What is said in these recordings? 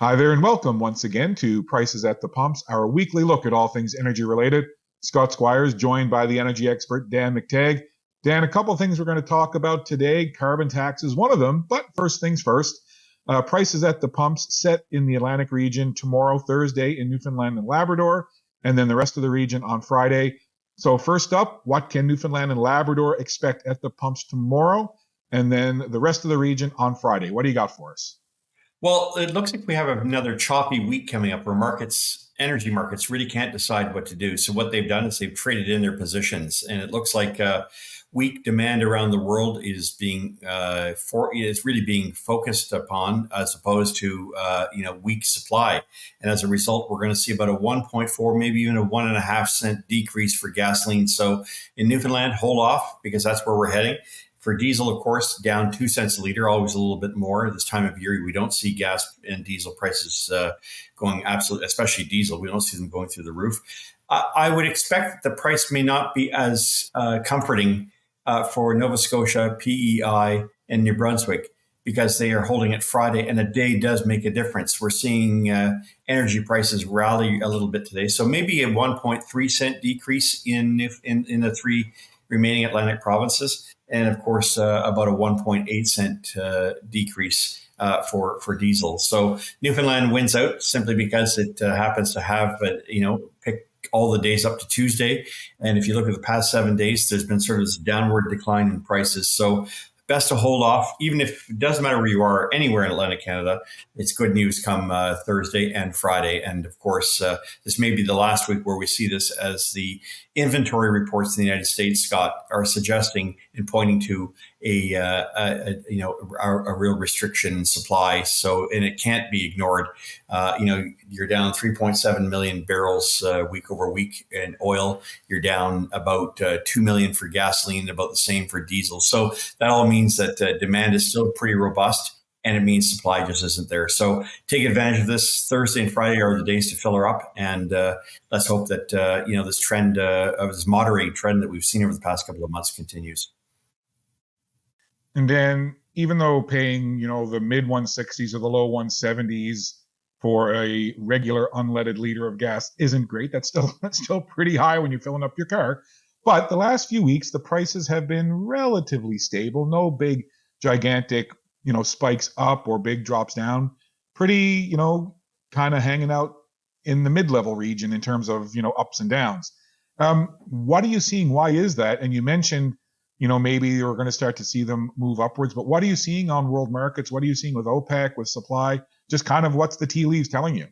Hi there, and welcome once again to Prices at the Pumps, our weekly look at all things energy related. Scott Squires, joined by the energy expert Dan McTagg. Dan, a couple of things we're going to talk about today. Carbon tax is one of them, but first things first. Prices at the pumps set in the Atlantic region tomorrow, Thursday, in Newfoundland and Labrador, and then the rest of the region on Friday. So first up, what can Newfoundland and Labrador expect at the pumps tomorrow, and then the rest of the region on Friday? What do you got for us? Well, it looks like we have another choppy week coming up where energy markets really can't decide what to do. So what they've done is they've traded in their positions, and it looks like weak demand around the world is really being focused upon as opposed to weak supply. And as a result, we're going to see about a 1.4, maybe even a 1.5 cent decrease for gasoline. So in Newfoundland, hold off because that's where we're heading. For diesel, of course, down 2 cents a liter, always a little bit more. This time of year, we don't see gas and diesel prices going absolutely, especially diesel. We don't see them going through the roof. I would expect that the price may not be as comforting for Nova Scotia, PEI, and New Brunswick because they are holding it Friday, and a day does make a difference. We're seeing energy prices rally a little bit today. So maybe a 1.3 cent decrease in the three remaining Atlantic provinces. And of course, about a 1.8 cent decrease for diesel. So Newfoundland wins out simply because it happens to have, pick all the days up to Tuesday. And if you look at the past 7 days, there's been sort of this downward decline in prices. So best to hold off, even if it doesn't matter where you are, anywhere in Atlantic Canada. It's good news come Thursday and Friday. And of course, this may be the last week where we see this, as the inventory reports in the United States, Scott, are suggesting and pointing to a real restriction in supply. So, and it can't be ignored. You're down 3.7 million barrels week over week in oil. You're down about 2 million for gasoline, about the same for diesel. So that all means that demand is still pretty robust, and it means supply just isn't there. So take advantage of this. Thursday and Friday are the days to fill her up, and let's hope that this trend of this moderating trend that we've seen over the past couple of months continues. And then, even though paying, the mid 160s or the low 170s for a regular unleaded liter of gas isn't great, that's still pretty high when you're filling up your car. But the last few weeks, the prices have been relatively stable. No big, gigantic, spikes up or big drops down. Pretty, kind of hanging out in the mid-level region in terms of, ups and downs. What are you seeing? Why is that? And you mentioned, maybe you're going to start to see them move upwards. But what are you seeing on world markets? What are you seeing with OPEC, with supply? Just kind of what's the tea leaves telling you?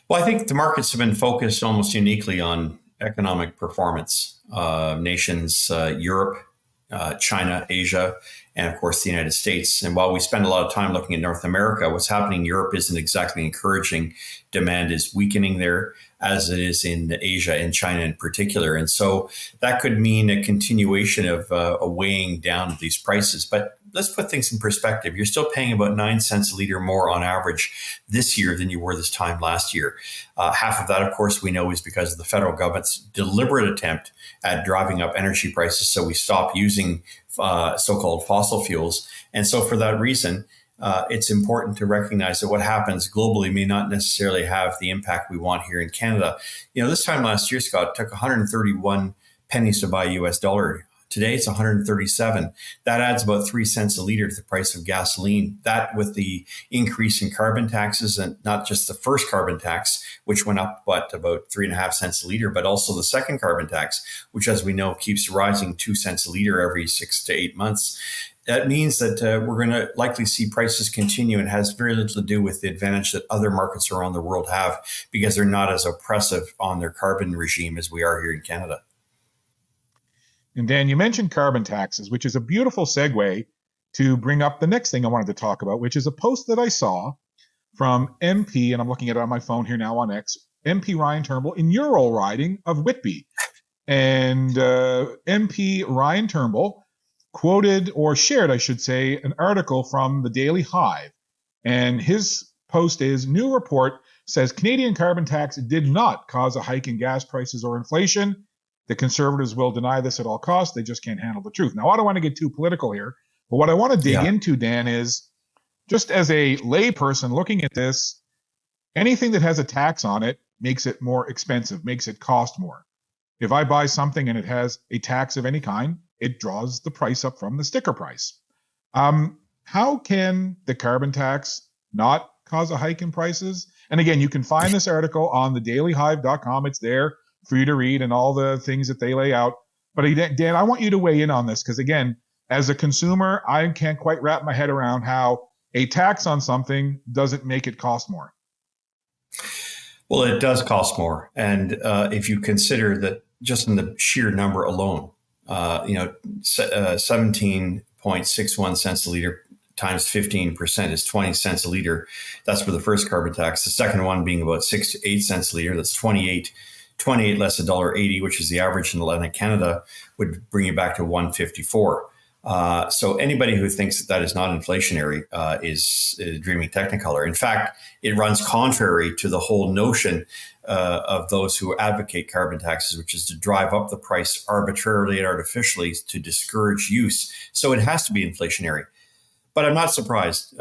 Well, I think the markets have been focused almost uniquely on economic performance. Nations, Europe, China, Asia, and of course the United States. And while we spend a lot of time looking at North America, what's happening in Europe isn't exactly encouraging. Demand is weakening there, as it is in Asia and China in particular. And so that could mean a continuation of a weighing down of these prices. But let's put things in perspective. You're still paying about 9 cents a liter more on average this year than you were this time last year. Half of that, of course, we know is because of the federal government's deliberate attempt at driving up energy prices. So we stop using so-called fossil fuels. And so for that reason, it's important to recognize that what happens globally may not necessarily have the impact we want here in Canada. This time last year, Scott, it took 131 pennies to buy a US dollar. Today, it's 137. That adds about 3 cents a liter to the price of gasoline. That, with the increase in carbon taxes, and not just the first carbon tax, which went up, about 3.5 cents a liter, but also the second carbon tax, which, as we know, keeps rising 2 cents a liter every 6 to 8 months. That means that we're going to likely see prices continue, and has very little to do with the advantage that other markets around the world have, because they're not as oppressive on their carbon regime as we are here in Canada. And Dan, you mentioned carbon taxes, which is a beautiful segue to bring up the next thing I wanted to talk about, which is a post that I saw from MP, and I'm looking at it on my phone here now on X, MP Ryan Turnbull in your old riding of Whitby. And MP Ryan Turnbull quoted, or shared, I should say, an article from the Daily Hive. And his post is, new report says Canadian carbon tax did not cause a hike in gas prices or inflation. The Conservatives will deny this at all costs. They just can't handle the truth. Now, I don't want to get too political here, but what I want to dig into, Dan, is just as a layperson looking at this, anything that has a tax on it makes it more expensive, makes it cost more. If I buy something and it has a tax of any kind, it draws the price up from the sticker price. How can the carbon tax not cause a hike in prices? And again, you can find this article on thedailyhive.com. It's there for you to read and all the things that they lay out. But Dan, I want you to weigh in on this because, again, as a consumer, I can't quite wrap my head around how a tax on something doesn't make it cost more. Well, it does cost more. And if you consider that just in the sheer number alone, 17.61 cents a liter times 15% is 20 cents a liter. That's for the first carbon tax. The second one being about 6 to 8 cents a liter. That's 28 less $1.80, which is the average in Atlantic Canada, would bring you back to 154. So anybody who thinks that is not inflationary is dreaming Technicolor. In fact, it runs contrary to the whole notion of those who advocate carbon taxes, which is to drive up the price arbitrarily and artificially to discourage use. So it has to be inflationary. But I'm not surprised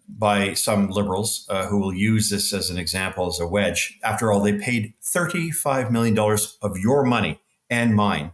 by some liberals who will use this as an example, as a wedge. After all, they paid $35 million of your money and mine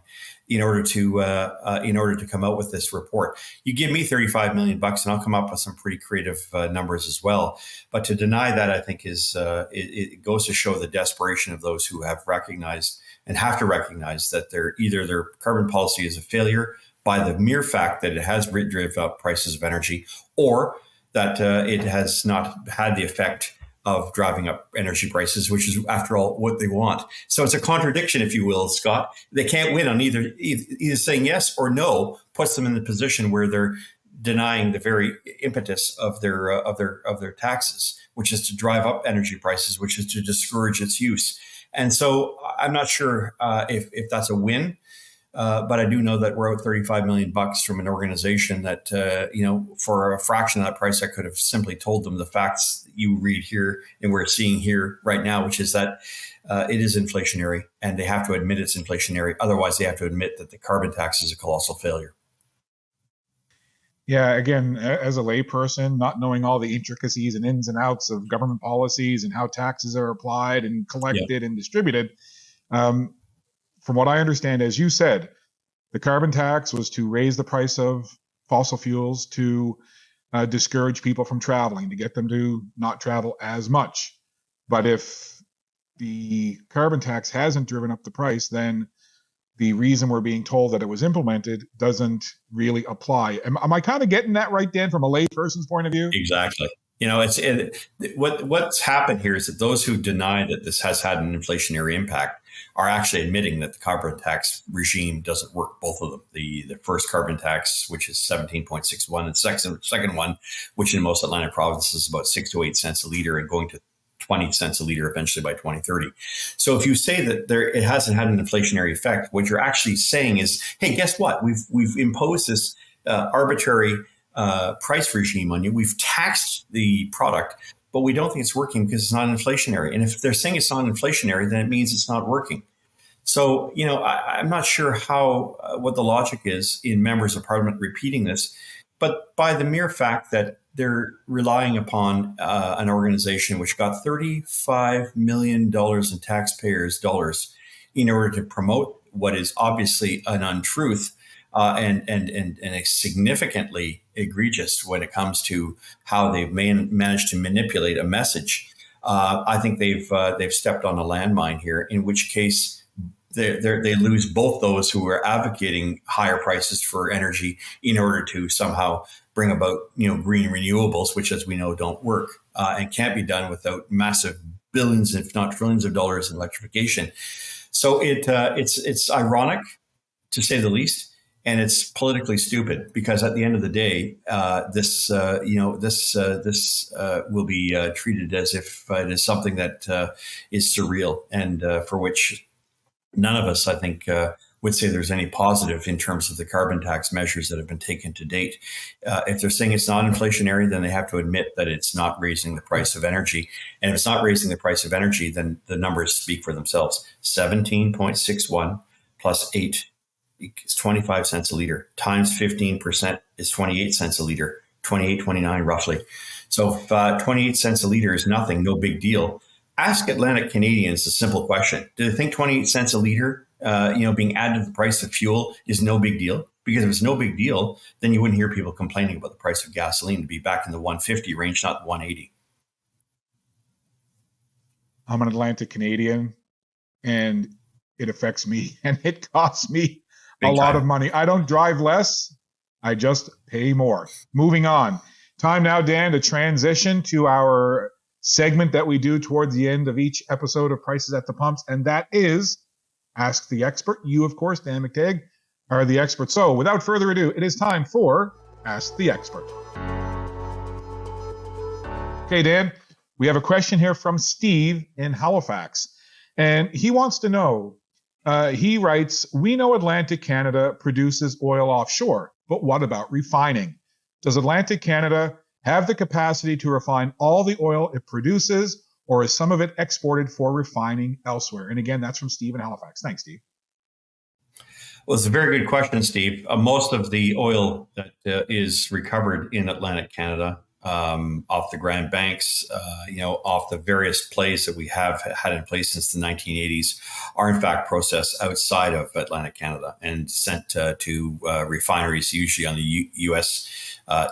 in order to come out with this report. You give me $35 million and I'll come up with some pretty creative numbers as well. But to deny that, I think it goes to show the desperation of those who have recognized and have to recognize that either their carbon policy is a failure by the mere fact that it has driven up prices of energy, or that it has not had the effect of driving up energy prices, which is, after all, what they want. So it's a contradiction, if you will, Scott. They can't win on either saying yes or no puts them in the position where they're denying the very impetus of their taxes, which is to drive up energy prices, which is to discourage its use. And so I'm not sure if that's a win. But I do know that we're out $35 million from an organization that, for a fraction of that price, I could have simply told them the facts that you read here and we're seeing here right now, which is that it is inflationary and they have to admit it's inflationary. Otherwise, they have to admit that the carbon tax is a colossal failure. Yeah, again, as a layperson, not knowing all the intricacies and ins and outs of government policies and how taxes are applied and collected and distributed, from what I understand, as you said, the carbon tax was to raise the price of fossil fuels to discourage people from traveling, to get them to not travel as much. But if the carbon tax hasn't driven up the price, then the reason we're being told that it was implemented doesn't really apply. Am I kind of getting that right, Dan, from a layperson's point of view? Exactly. What's happened here is that those who deny that this has had an inflationary impact are actually admitting that the carbon tax regime doesn't work, both of them. The first carbon tax, which is 17.61, and second one, which in most Atlantic provinces is about 6 to 8 cents a liter and going to 20 cents a liter eventually by 2030. So if you say that it hasn't had an inflationary effect, what you're actually saying is, hey, guess what? We've imposed this arbitrary price regime on you. We've taxed the product, but we don't think it's working because it's not inflationary. And if they're saying it's not inflationary, then it means it's not working. So, I'm not sure what the logic is in members of parliament repeating this, but by the mere fact that they're relying upon an organization which got $35 million in taxpayers' dollars in order to promote what is obviously an untruth, and significantly egregious when it comes to how they've managed to manipulate a message. I think they've stepped on a landmine here, in which case they lose both those who are advocating higher prices for energy in order to somehow bring about green renewables, which, as we know, don't work and can't be done without massive billions, if not trillions, of dollars in electrification. So it's ironic, to say the least. And it's politically stupid because at the end of the day, this will be treated as if it is something that is surreal and for which none of us, I think, would say there's any positive in terms of the carbon tax measures that have been taken to date. If they're saying it's not inflationary, then they have to admit that it's not raising the price of energy. And if it's not raising the price of energy, then the numbers speak for themselves. 17.61 plus 8 is 25 cents a liter, times 15% is 28 cents a liter. 28, 29 roughly. So if 28 cents a liter is nothing, no big deal. Ask Atlantic Canadians a simple question. Do they think 28 cents a liter, being added to the price of fuel is no big deal? Because if it's no big deal, then you wouldn't hear people complaining about the price of gasoline to be back in the 150 range, not 180. I'm an Atlantic Canadian, and it affects me, and it costs me a lot of money. I don't drive less. I just pay more. Moving on. Time now, Dan, to transition to our segment that we do towards the end of each episode of Prices at the Pumps, and that is Ask the Expert. You, of course, Dan McTagg, are the expert. So without further ado, it is time for Ask the Expert. Okay, Dan, we have a question here from Steve in Halifax, and he wants to know, he writes, we know Atlantic Canada produces oil offshore, but what about refining? Does Atlantic Canada have the capacity to refine all the oil it produces, or is some of it exported for refining elsewhere? And again, that's from Steve in Halifax. Thanks, Steve. Well, it's a very good question, Steve. Most of the oil that is recovered in Atlantic Canada off the Grand Banks, off the various plays that we have had in place since the 1980s, are in fact processed outside of Atlantic Canada and sent to refineries, usually on the U.S.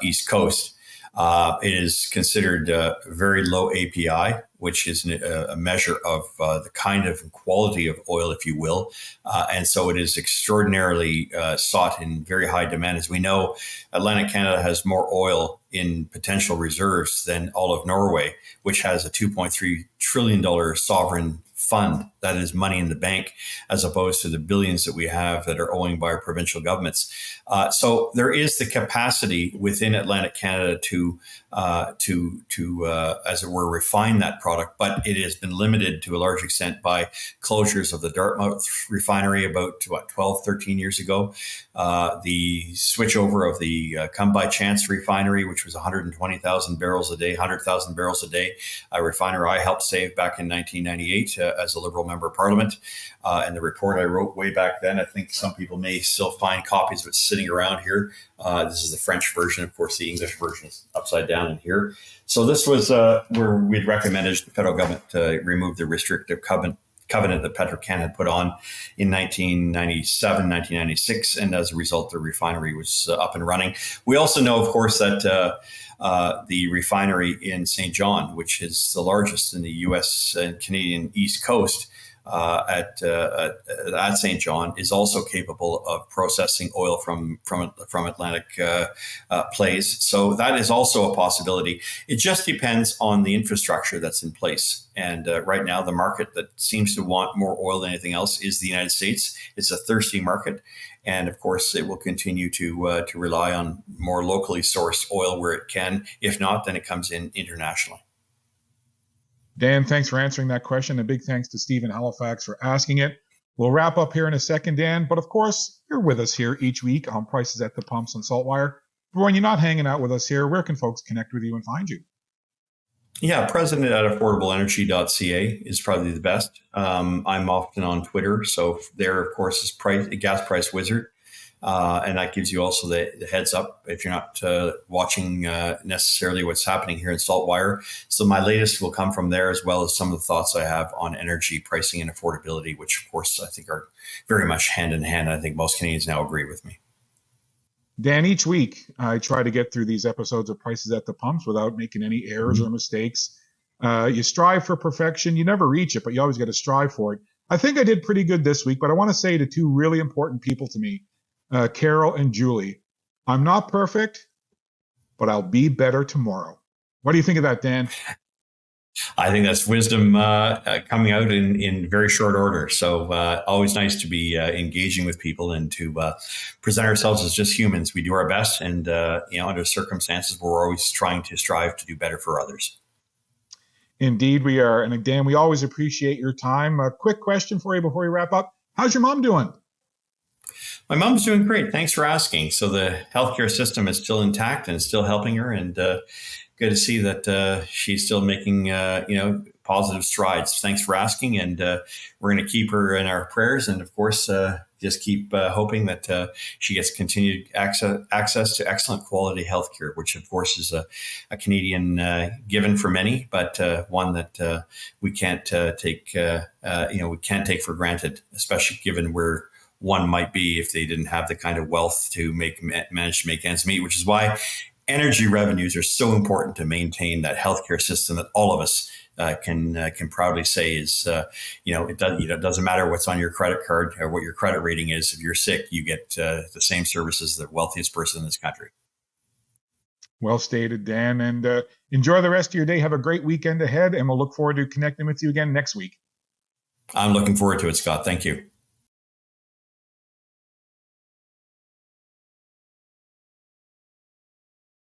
East Coast. It is considered very low API, which is a measure of the kind of quality of oil, if you will. And so it is extraordinarily sought in very high demand. As we know, Atlantic Canada has more oil in potential reserves than all of Norway, which has a $2.3 trillion sovereign fund. That is money in the bank, as opposed to the billions that we have that are owing by our provincial governments. So there is the capacity within Atlantic Canada to as it were, refine that product, but it has been limited to a large extent by closures of the Dartmouth refinery about 12, 13 years ago. The switchover of the Come By Chance refinery, which was 120,000 barrels a day, 100,000 barrels a day, a refinery I helped save back in 1998 as a Liberal member of Parliament. And the report I wrote way back then, I think some people may still find copies of it sitting around here. This is the French version. Of course, the English version is upside down in here. So this was where we'd recommended the federal government remove the restrictive covenant that Petrocan had put on in 1997, 1996. And as a result, the refinery was up and running. We also know, of course, that the refinery in St. John, which is the largest in the U.S. and Canadian East Coast, at St. John, is also capable of processing oil from Atlantic plays. So that is also a possibility. It just depends on the infrastructure that's in place. And right now, the market that seems to want more oil than anything else is the United States. It's a thirsty market. And of course, it will continue to rely on more locally sourced oil where it can. If not, then it comes in internationally. Dan, thanks for answering that question. A big thanks to Steve in Halifax for asking it. We'll wrap up here in a second, Dan. But of course, you're with us here each week on Prices at the Pumps on SaltWire. But when you're not hanging out with us here, where can folks connect with you and find you? Yeah, president at affordableenergy.ca is probably the best. I'm often on Twitter. So there, of course, is Gas Price Wizard. And that gives you also the heads up if you're not watching necessarily what's happening here in SaltWire. So my latest will come from there, as well as some of the thoughts I have on energy pricing and affordability, which, of course, I think are very much hand in hand. I think most Canadians now agree with me. Dan, each week I try to get through these episodes of Prices at the Pumps without making any errors or mistakes. You strive for perfection. You never reach it, but you always got to strive for it. I think I did pretty good this week, but I want to say to two really important people to me, Carol and Julie, I'm not perfect, but I'll be better tomorrow. What do you think of that, Dan? I think that's wisdom coming out in very short order. So always nice to be engaging with people and to present ourselves as just humans. We do our best, and under circumstances, we're always trying to strive to do better for others. Indeed, we are. And Dan, we always appreciate your time. A quick question for you before we wrap up. How's your mom doing? My mom's doing great. Thanks for asking. So the healthcare system is still intact and still helping her, and good to see that she's still making positive strides. Thanks for asking, and we're going to keep her in our prayers, and of course, just keep hoping that she gets continued access to excellent quality healthcare, which of course is a Canadian given for many, but one that we can't take we can't take for granted, especially given where one might be if they didn't have the kind of wealth to manage to make ends meet, which is why energy revenues are so important to maintain that healthcare system that all of us can proudly say is, it doesn't matter what's on your credit card or what your credit rating is. If you're sick, you get the same services as the wealthiest person in this country. Well stated, Dan. And enjoy the rest of your day. Have a great weekend ahead, and we'll look forward to connecting with you again next week. I'm looking forward to it, Scott. Thank you.